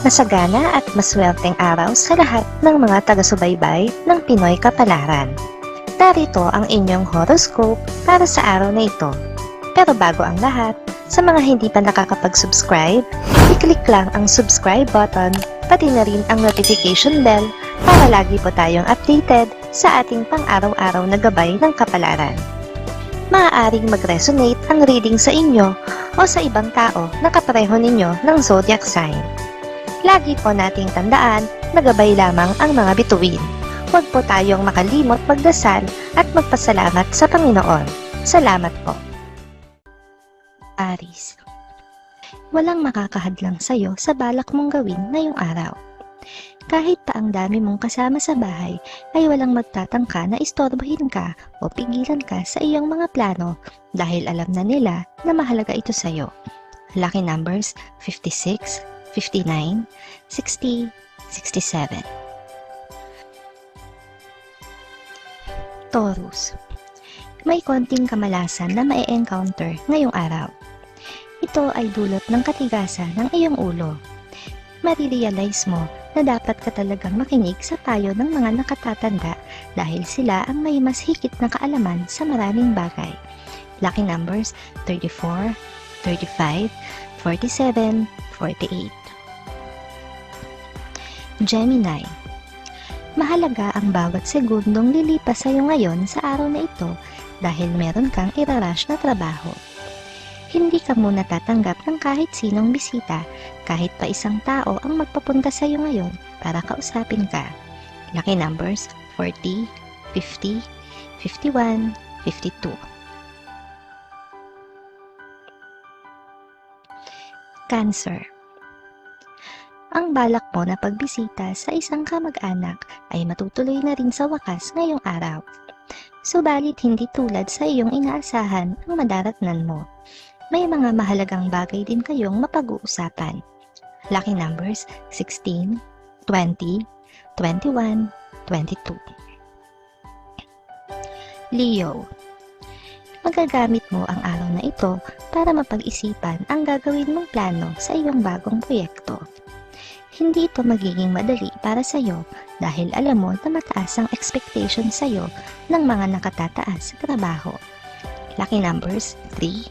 Masagana at maswerteng araw sa lahat ng mga taga-subaybay ng Pinoy Kapalaran. Narito ang inyong horoscope para sa araw na ito. Pero bago ang lahat, sa mga hindi pa nakakapag-subscribe, i-click lang ang subscribe button, pati na rin ang notification bell para lagi po tayong updated sa ating pang-araw-araw na gabay ng kapalaran. Maaaring mag-resonate ang reading sa inyo o sa ibang tao na kapareho ninyo ng zodiac sign. Lagi po nating tandaan na gabay lamang ang mga bituin. Huwag po tayong makalimot magdasal at magpasalamat sa Panginoon. Salamat po. Aries. Walang makakahadlang sa'yo sa balak mong gawin ngayong araw. Kahit pa ang dami mong kasama sa bahay, ay walang magtatangka na istorbohin ka o pigilan ka sa iyong mga plano dahil alam na nila na mahalaga ito sa'yo. Lucky numbers 56, 59, 60, 67. Taurus. May konting kamalasan na ma-encounter ngayong araw. Ito ay dulot ng katigasan ng iyong ulo. Marirealize mo na dapat ka talagang makinig sa payo ng mga nakatatanda dahil sila ang may mas higit na kaalaman sa maraming bagay. Lucky numbers 34, 35, 47, 48. Gemini. Mahalaga ang bawat segundong lilipas sa iyo ngayon sa araw na ito dahil meron kang irarush na trabaho. Hindi ka muna tatanggap ng kahit sinong bisita, kahit pa isang tao ang magpapunta sa iyo ngayon para kausapin ka. Lucky numbers 40, 50, 51, 52. Cancer. Ang balak mo na pagbisita sa isang kamag-anak ay matutuloy na rin sa wakas ngayong araw. Subalit hindi tulad sa iyong inaasahan ang madaratnan mo. May mga mahalagang bagay din kayong mapag-uusapan. Lucky numbers 16, 20, 21, 22. Leo. Magagamit mo ang araw na ito para mapag-isipan ang gagawin mong plano sa iyong bagong proyekto. Hindi ito magiging madali para sa iyo dahil alam mo na mataas ang expectation sa iyo ng mga nakatataas sa trabaho. Lucky numbers 3,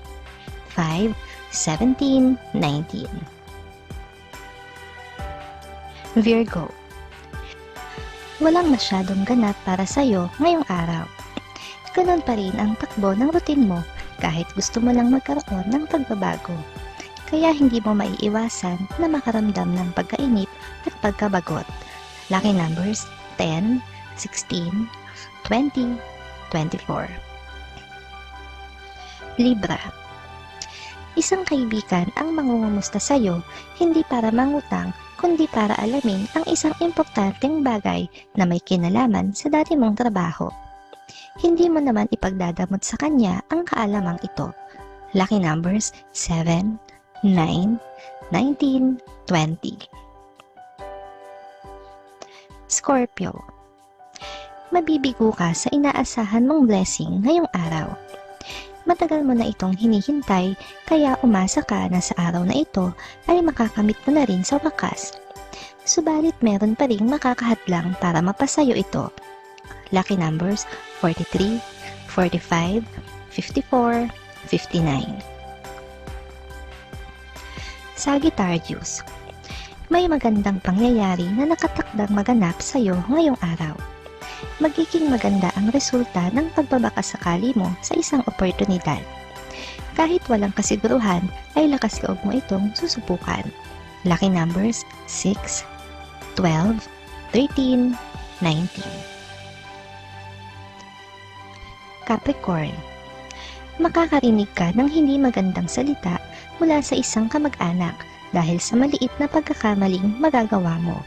5, 17, 19. Virgo. Walang masyadong ganap para sa iyo ngayong araw. Ganun pa rin ang takbo ng routine mo kahit gusto mo lang magkaroon ng pagbabago. Kaya hindi mo maiiwasan na makaramdam ng pagkainip at pagkabagot. Lucky numbers 10, 16, 20, 24. Libra. Isang kaibigan ang mangungumusta sa iyo hindi para mangutang kundi para alamin ang isang importanteng bagay na may kinalaman sa dati mong trabaho. Hindi mo naman ipagdadamot sa kanya ang kaalamang ito. Lucky numbers 7, 9, 19, 20. Scorpio. Mabibigo ka sa inaasahan mong blessing ngayong araw. Matagal mo na itong hinihintay kaya umasa ka na sa araw na ito ay makakamit mo na rin sa wakas. Subalit meron pa ring makakahadlang para mapasayo ito. Lucky numbers 43, 45, 54, 59. Sagittarius. May magandang pangyayari na nakatakdang maganap sa iyo ngayong araw. Magiging maganda ang resulta ng pagbabakasakali mo sa isang oportunidad. Kahit walang kasiguruhan, ay lakas loob mo itong susubukan. Lucky numbers 6, 12, 13, 19. Capricorn. Makakarinig ka ng hindi magandang salita mula sa isang kamag-anak dahil sa maliit na pagkakamaling magagawa mo.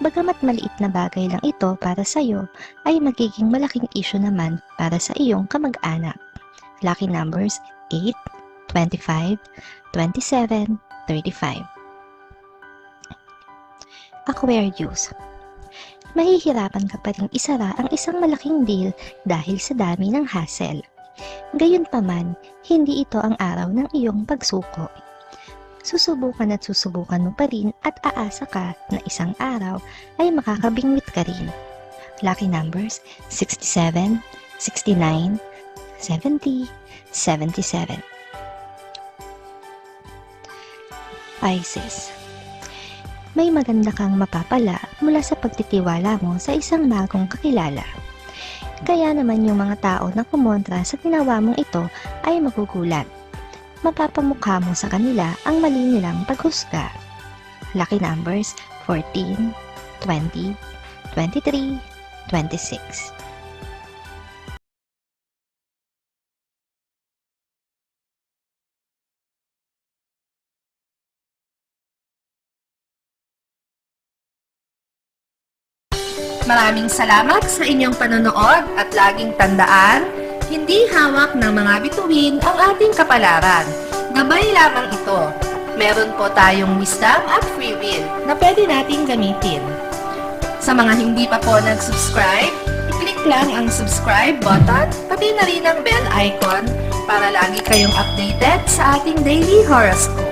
Bagamat maliit na bagay lang ito para sa iyo, ay magiging malaking issue naman para sa iyong kamag-anak. Lucky numbers 8, 25, 27, 35. Aquarius. Mahihirapan ka pa ring isara ang isang malaking deal dahil sa dami ng hassle. Gayunpaman, hindi ito ang araw ng iyong pagsuko. susubukan at susubukan mo pa rin at aasa ka na isang araw ay makakabingwit ka rin. Lucky numbers 67, 69, 70, 77. Pisces. May maganda kang mapapala mula sa pagtitiwala mo sa isang bagong kakilala. Kaya naman yung mga tao na kumontra sa ginawa mong ito ay magugulat. Mapapamukha mo sa kanila ang mali nilang paghusga. Lucky numbers 14, 20, 23, 26. Maraming salamat sa inyong panonood at laging tandaan, hindi hawak ng mga bituin ang ating kapalaran. Gabay lamang ito. Meron po tayong wisdom at free will na pwede nating gamitin. Sa mga hindi pa po nag-subscribe, i-click lang ang subscribe button, pati na rin ang bell icon para lagi kayong updated sa ating daily horoscope.